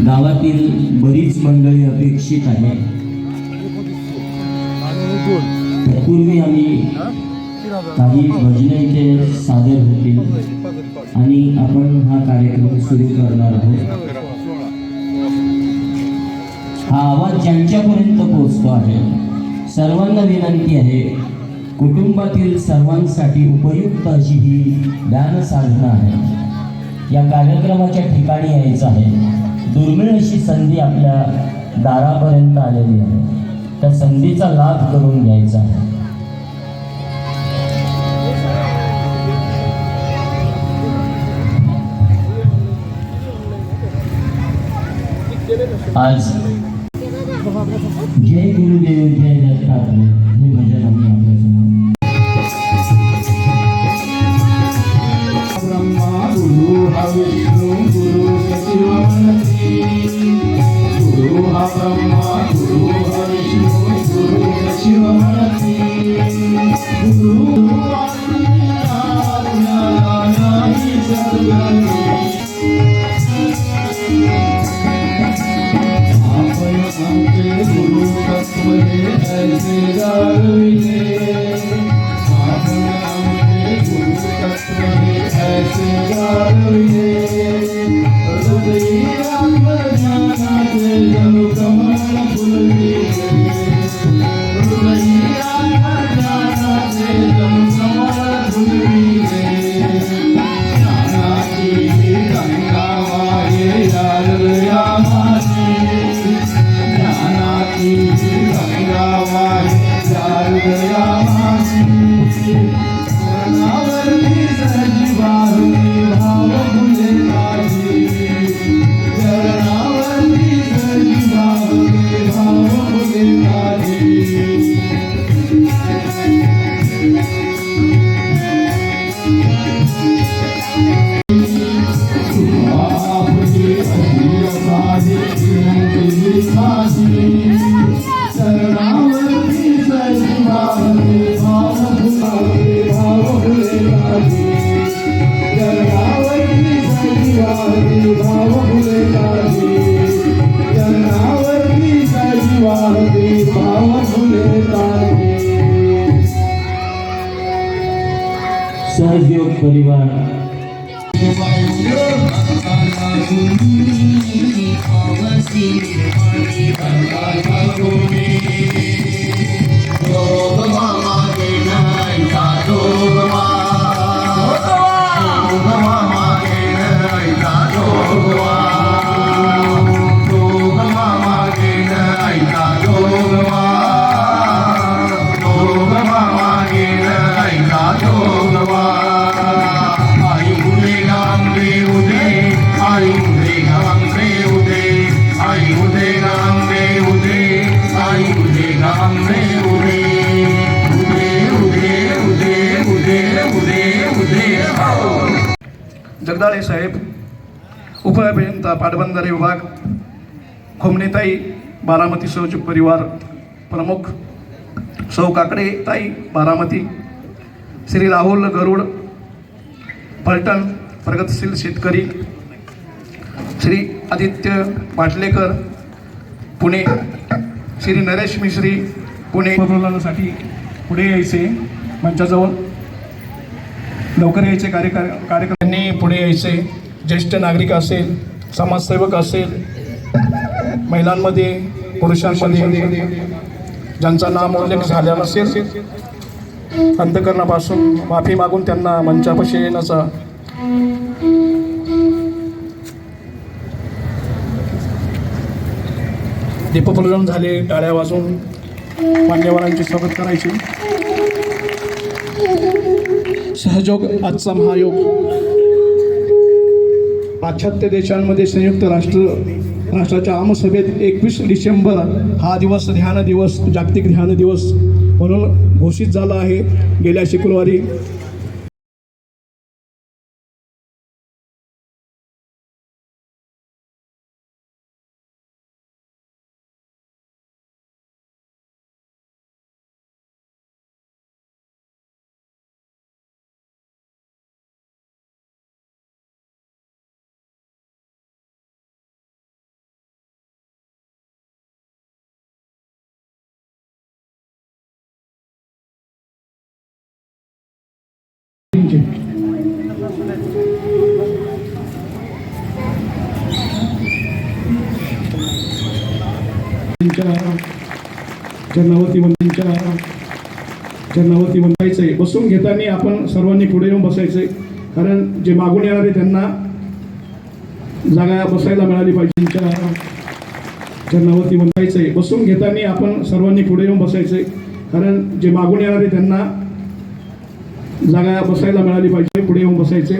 गावातील बरीच मंडळी अपेक्षित आहे। पूर्वी आम्ही काही भजने इथे सादर होतील आणि आपण हा कार्यक्रम सुरू करणार आहोत। हा आवाज ज्यांच्यापर्यंत पोहोचतो आहे सर्वांना विनंती आहे, कुटुंबातील सर्वांसाठी उपयुक्त अशी ही ज्ञान साधना आहे। या कार्यक्रमाच्या ठिकाणी यायचं आहे। दुर्मिळ अशी संधी आपल्या दारापर्यंत आलेली आहे, त्या संधीचा लाभ करून घ्यायचा आहे। आज जय गुरुदेव जय दत्तात्रय हे भजन आम्ही आपल्यासमोर ब्रह्मा गुरु हा विष्णू गुरु सचिवानंदी गुरु हा ब्रह्मा गुरु हा विष्णू गुरु सचिवानंदी आमचे गुरु तत्व हे ऐसे जाणविले आपण आमचे गुरु तत्व हे ऐसे जाणविले हृदयी आत्मज्ञानाचे जणू कमळ फुलविले हृदयी आत्मज्ञानाचे जणू कमळ फुलविले ज्ञानाची गंगा वाहे या माझी ज्ञानाची गंगा वाहे या माझी कर्णावरती सजीवारुणी भाव फुले माझी कर्णावरती सजीवारुणी भाव फुले माझी सहयोग परिवार जगदाळे साहेब, उपअभियंता पाटबंधारे विभाग, खोमनेताई बारामती सहयोग परिवार प्रमुख, सौ काकडे ताई बारामती, श्री राहुल गरुड पलटण प्रगतशील शेतकरी, श्री आदित्य पाटलेकर पुणे, श्री नरेश मिश्री पुणे. प्रबोधनासाठी पुढे यायचे, मंचाजवळ लवकर यायचे. कार्यकर्त्यांनी पुढे यायचे. ज्येष्ठ नागरिक असेल, समाजसेवक असेल, महिलांमध्ये पुरुषांमध्ये ज्यांचा नाम उल्लेख झाला नसेल अंतःकरणापासून माफी मागून त्यांना मंचापाशी येण्याचा दीपप्रज्वलन झाले. टाळ्या वाजवून मान्यवरांचे स्वागत करायचे. सहयोग आजचा महायोग पाश्चात्य देशांमध्ये संयुक्त राष्ट्राच्या आमसभेत 21 डिसेंबर हा दिवस ध्यान दिवस, जागतिक ध्यान दिवस म्हणून घोषित झाला आहे. गेल्या शुक्रवारी चरणावरती म्हणायचंय. बसून घेताना आपण सर्वांनी पुढे येऊन बसायचंय, कारण जे मागून येणारे त्यांना जागा बसायला मिळाली पाहिजे. चरणावरती म्हणायचंय. बसून घेताना आपण सर्वांनी पुढे येऊन बसायचंय, कारण जे मागून येणारे त्यांना जागा बसायला मिळाली पाहिजे. पुढे येऊन बसायचे.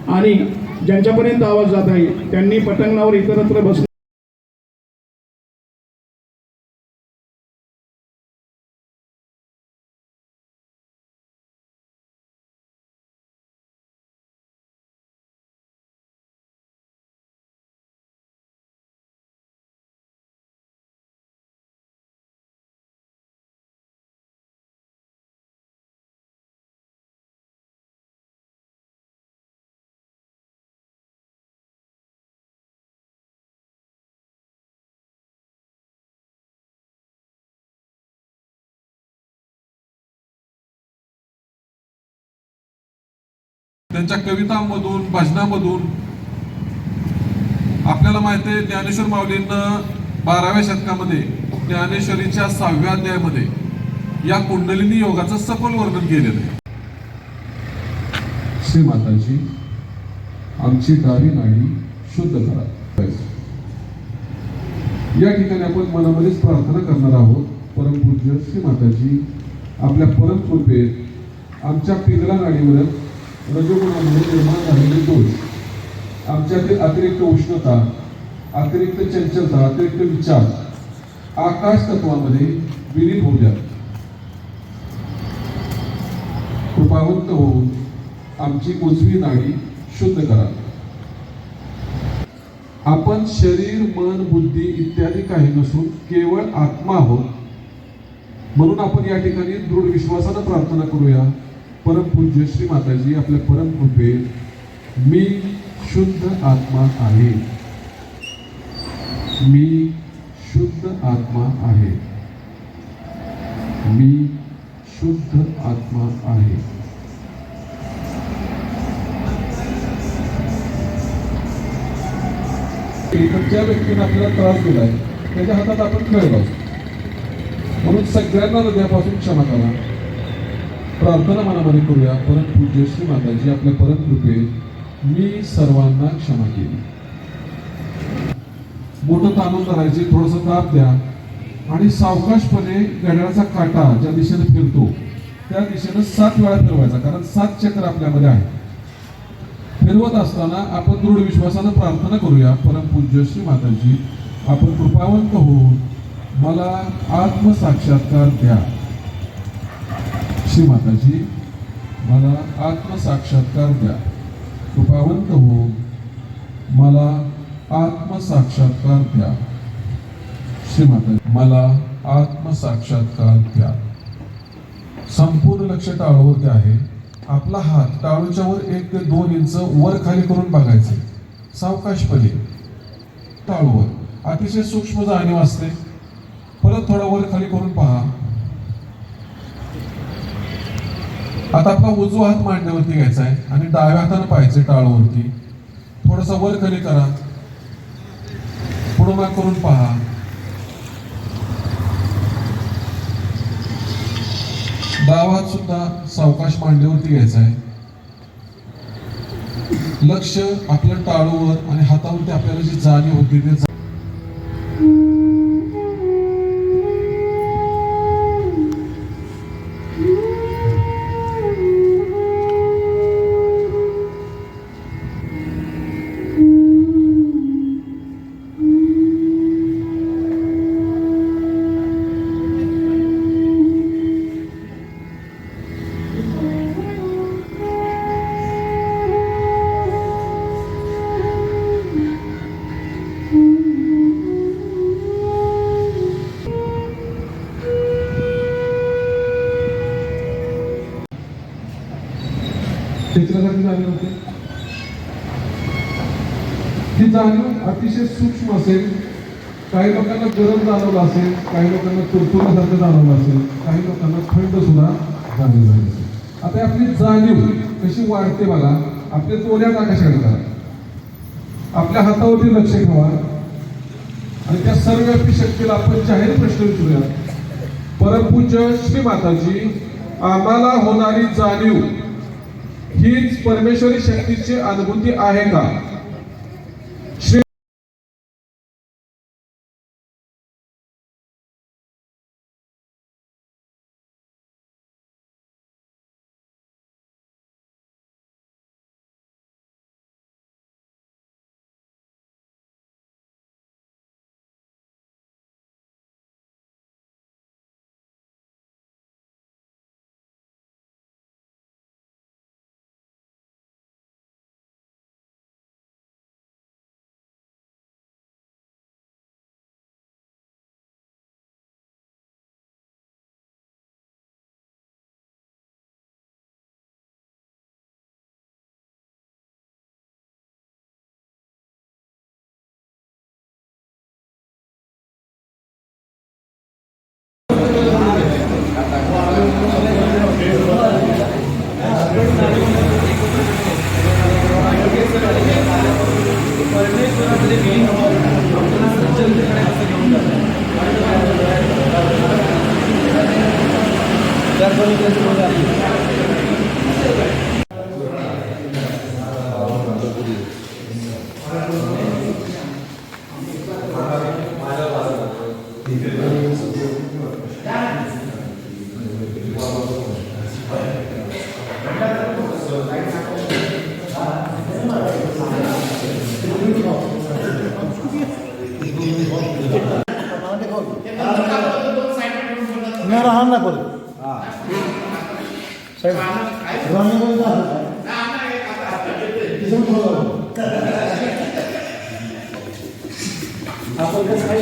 आणि ज्यांच्यापर्यंत आवाज जात आहे त्यांनी पटांगणावर इतरत्र बस त्यांच्या कवितांमधून, भजनामधून आपल्याला माहिती आहे ज्ञानेश्वर माऊलींनं 12व्या शतकामध्ये ज्ञानेश्वरीच्या 6व्या अध्यायामध्ये या कुंडलिनी योगाचं सखोल वर्णन केलेलं आहे. श्री माताजी, आमची डावी नाडी शुद्ध करा. या ठिकाणी आपण मनामध्येच प्रार्थना करणार आहोत. परमपूज्य श्री माताजी, आपल्या परम कृपेत आमच्या पिंगला नाडीवर रजोगुणामुळे निर्माण झालेले दोष, आमच्यातील अतिरिक्त उष्णता, अतिरिक्त चंचलता, अतिरिक्त विचार आकाश तत्वामध्ये विलीन होऊ द्या. कृपावंत होऊन आमची उजवी नाडी शुद्ध करा. आपण शरीर, मन, बुद्धी इत्यादी काही नसून केवळ आत्मा आहोत. म्हणून आपण या ठिकाणी दृढ विश्वासानं प्रार्थना करूया. परमपूज्य श्री माताजी, आपल्या परम कृपेत मी शुद्ध आत्मा आहे. मी शुद्ध आत्मा आहे. मी शुद्ध आत्मा आहे. ज्या व्यक्तीने आपल्याला त्रास दिलाय त्याच्या हातात आपण खेळ लावतो. म्हणून सगळ्यांना हृदयापासून क्षमा करा. प्रार्थना मनामध्ये करूया. परमपूज्य श्री माताजी, आपल्या परम कृपेत मी सर्वांना क्षमा केली. मोठं ताणून धरायची, थोडंसं दाब द्या आणि सावकाशपणे घड्याळाचा काटा ज्या दिशेने फिरतो त्या दिशेनं 7 वेळा फिरवायचा, कारण 7 चक्र आपल्यामध्ये आहे. फिरवत असताना आपण दृढ विश्वासानं प्रार्थना करूया. परमपूज्य श्री माताजी, आपण कृपावंत होऊन मला आत्मसाक्षात्कार द्या. श्री माताजी, मला आत्मसाक्षात्कार द्या. कृपावंत होऊन मला आत्मसाक्षात्कार द्या. श्री माताजी, मला आत्मसाक्षात्कार द्या. संपूर्ण लक्ष टाळूवरती आहे. आपला हात टाळूच्या वर 1 ते 2 इंच वर खाली करून बघायचे. सावकाशपणे टाळूवर अतिशय सूक्ष्म जाणीव असते. परत थोडा वर खाली करून पहा. आता आपला उजवा हात मांडीवरती घ्यायचा आहे आणि डाव्या हाताने पाहायचे टाळूवरती. थोडासा वर खाली करा. पुढे माग करून पहा. डावा हात सुद्धा सावकाश मांडीवरती घ्यायचा आहे. लक्ष आपल्या टाळूवर आणि हातावरती आपल्याला जी जाणीव होती ते जाणीव होते. ही जाणीव अतिशय सूक्ष्म असेल. काही लोकांना गरम जाणवलं असेल, काही लोकांना तुरतुऱ्यासारखं जाणवलं असेल, काही लोकांना थंड सुद्धा जाणीव झाली असेल. आता आपली जाणीव कशी वाढते बघा. आपल्या डोळ्यात आकाशाकडे करा. आपल्या हातावरती लक्ष ठेवा आणि त्या सर्वव्यापी शक्तीला आपण जाहीर प्रश्न विचारूया. परमपूज्य श्री माताजी, आम्हाला होणारी जाणीव हीच परमेश्वरी शक्तीची अनुभूती आहे का? नाही राहणार नाही परत साहेब आपण कसं काय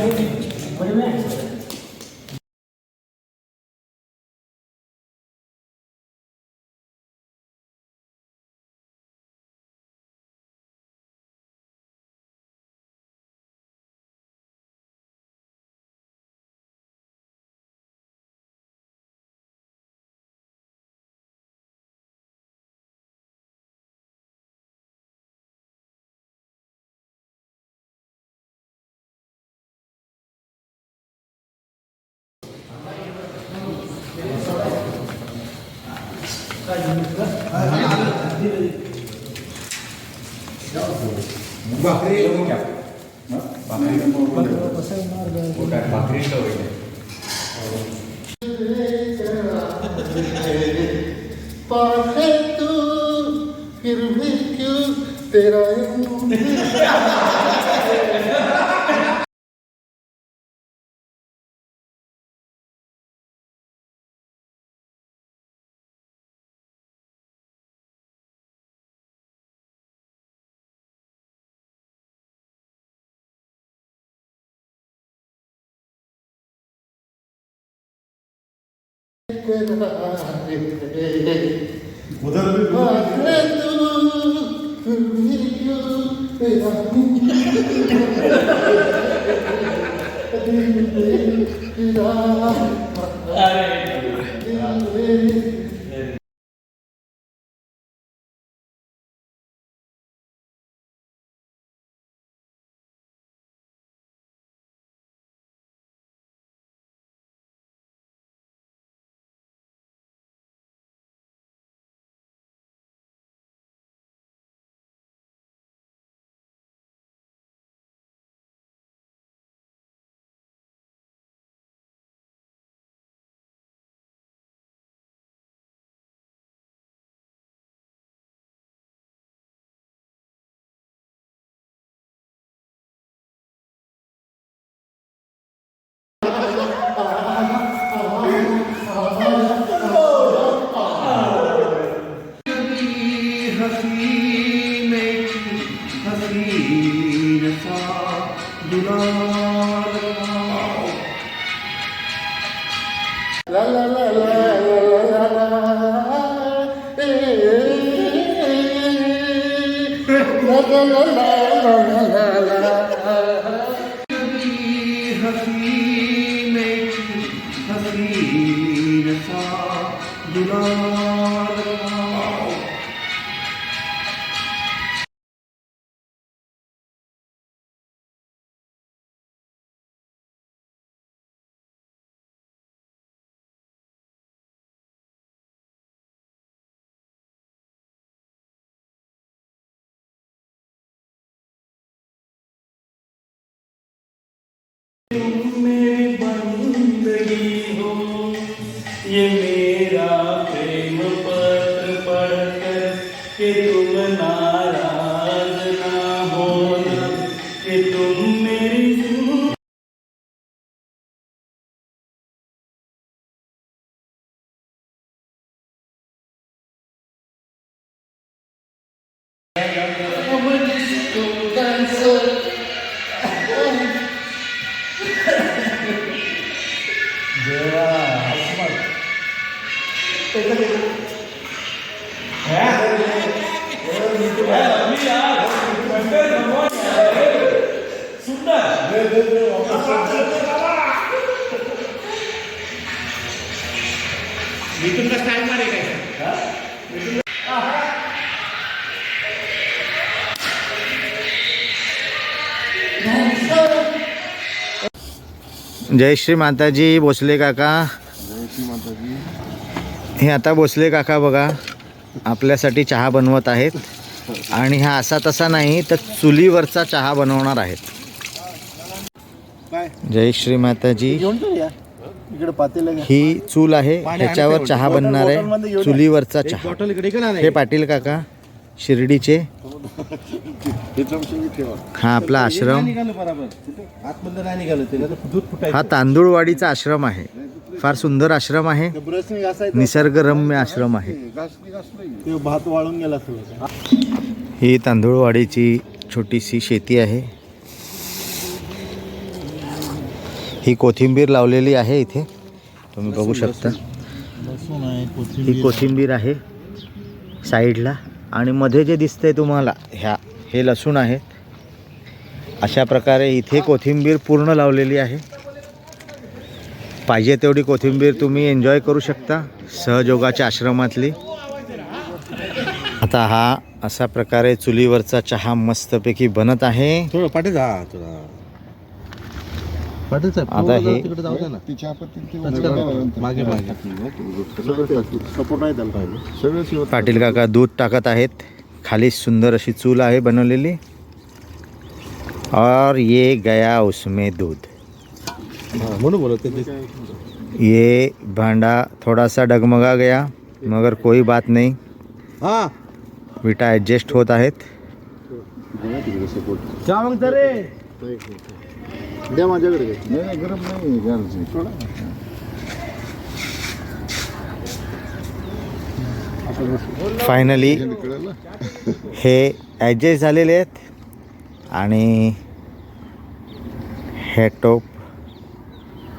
पाखे तू फिर भी क्यों तेरा ये मेरा प्रेम पत्र पढ़कर कि तुम नाराज ना होना कि तुम मेरी जय श्री माताजी भोसले काका. जय श्री माताजी. हे आता भोसले काका बघा आपल्यासाठी चहा बनवत आहेत आणि हा असा तसा नाही तर चुलीवरचा चहा बनवणार आहेत. जय श्री माताजी. इकडे पातेलं घ्या. ही चूल आहे, ह्याच्यावर चहा बनणार आहे, चुलीवरचा चहा. हे पाटील काका शिर्डीचे. हा आपला आश्रम. हा तांदूळवाडीचा आश्रम आहे. फार सुंदर आश्रम आहे, निसर्गरम्य आश्रम आहे. भात वाळून गेला ही तांदूळवाडीची छोटीशी शेती आहे. ही कोथिंबीर लावलेली आहे इथे, तुम्ही बघू शकता. ही कोथिंबीर आहे साईडला आणि मध्ये जे दिसतंय तुम्हाला हे लसूण आहे. अशा प्रकारे इथे कोथिंबीर पूर्ण लावलेली आहे. पाहिजे तेवढी कोथिंबीर तुम्ही एन्जॉय करू शकता सहयोगाच्या आश्रमातली. आता हा अशा प्रकारे चुलीवरचा चहा मस्तपैकी बनत आहे. आता हे पाटील काका दूध टाकत आहेत. खाली सुंदर अशी चूल आहे बनवलेली और ये गया उसमें दूध. ये भांडा थोड़ा सा डगमगा गया मगर कोई बात नहीं, विटा ॲडजस्ट होत आहेत. द्या माझ्याकडे. गरम नाही. फायनली हे ॲडजस्ट झालेले आहेत आणि हे टोप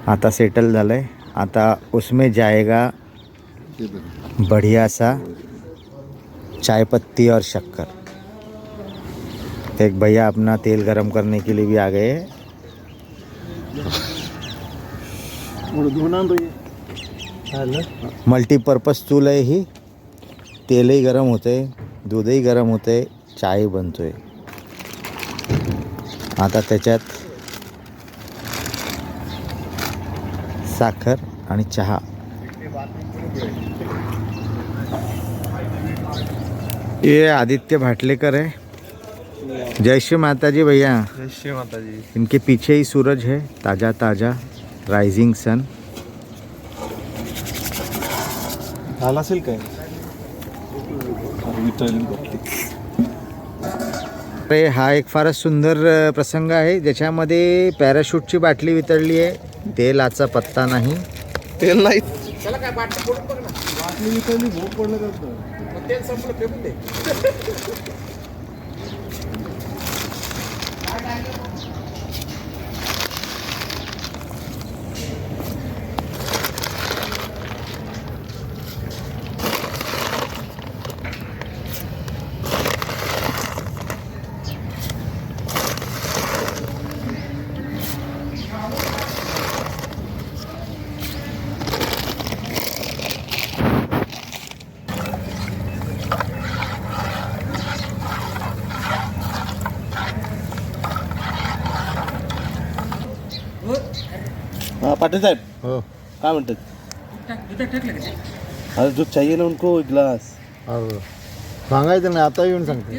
आता सेटल झालं आहे. आता उसमें जाएगा बढ़िया सा चाय पत्ती और शक्कर. एक भैया अपना तेल गरम करने के लिए भी आ गए. मल्टीपर्पज चूल आहे ही. तेलही गरम होते, दूधही गरम होते, चाय बनतोय. आता त्याच्यात साखर आणि चहा. ये आदित्य भाटलेकर है. जय श्री माता जी भैया. जय श्री माता जी. इनके पीछे ही सूरज है, ताज़ा ताज़ा राइजिंग सन. झाला असेल काय. अरे हा एक फारच सुंदर प्रसंग आहे ज्याच्यामध्ये पॅराशूटची बाटली वितळली आहे. तेलाचा पत्ता नाही. तेल नाही. हाँ पाटिल साहब हो. क्या म्हणतात. अरे दूध चाहिए ना उनको एक गिलास. अरे सांगायचं नाही, आता येऊन सांगते.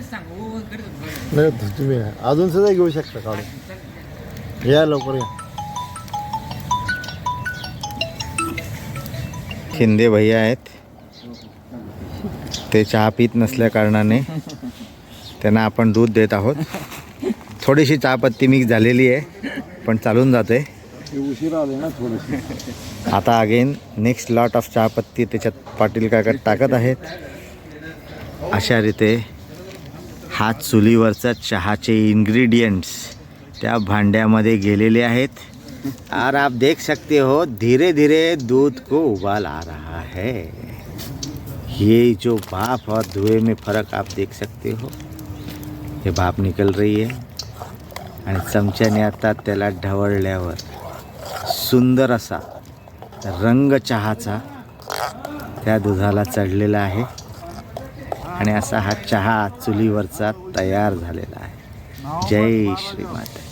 नाही तुम्ही अजून सुद्धा घेऊ शकता काढून. या लवकर या. शिंदे भैया आहेत, ते चहा पित नसल्या कारणाने त्यांना आपण दूध देत आहोत. थोडीशी चहापत्ती मिक्स झालेली आहे पण चालून जाते. उशिरा आले ना थोडीशी. आता अगेन नेक्स्ट लॉट ऑफ चहापत्ती त्याच्यात पाटील काका टाकत आहेत. अशा रीते हा चुलीवरचा चहाचे इंग्रेडिएंट्स त्या भांड्यामध्ये गेलेले आहेत. और आप देख सकते हो धीरे धीरे दूध को उबाल आ रहा है. ये जो भाप और धुएं में फ़र्क आप देख सकते हो. ये भाप निकल रही है आणि चमच्याने आता त्याला ढवळल्यावर सुंदर असा रंग चहाचा त्या दुधाला चढलेला आहे आणि असा हा चहा चुलीवरचा तयार झालेला आहे. जय श्री माता.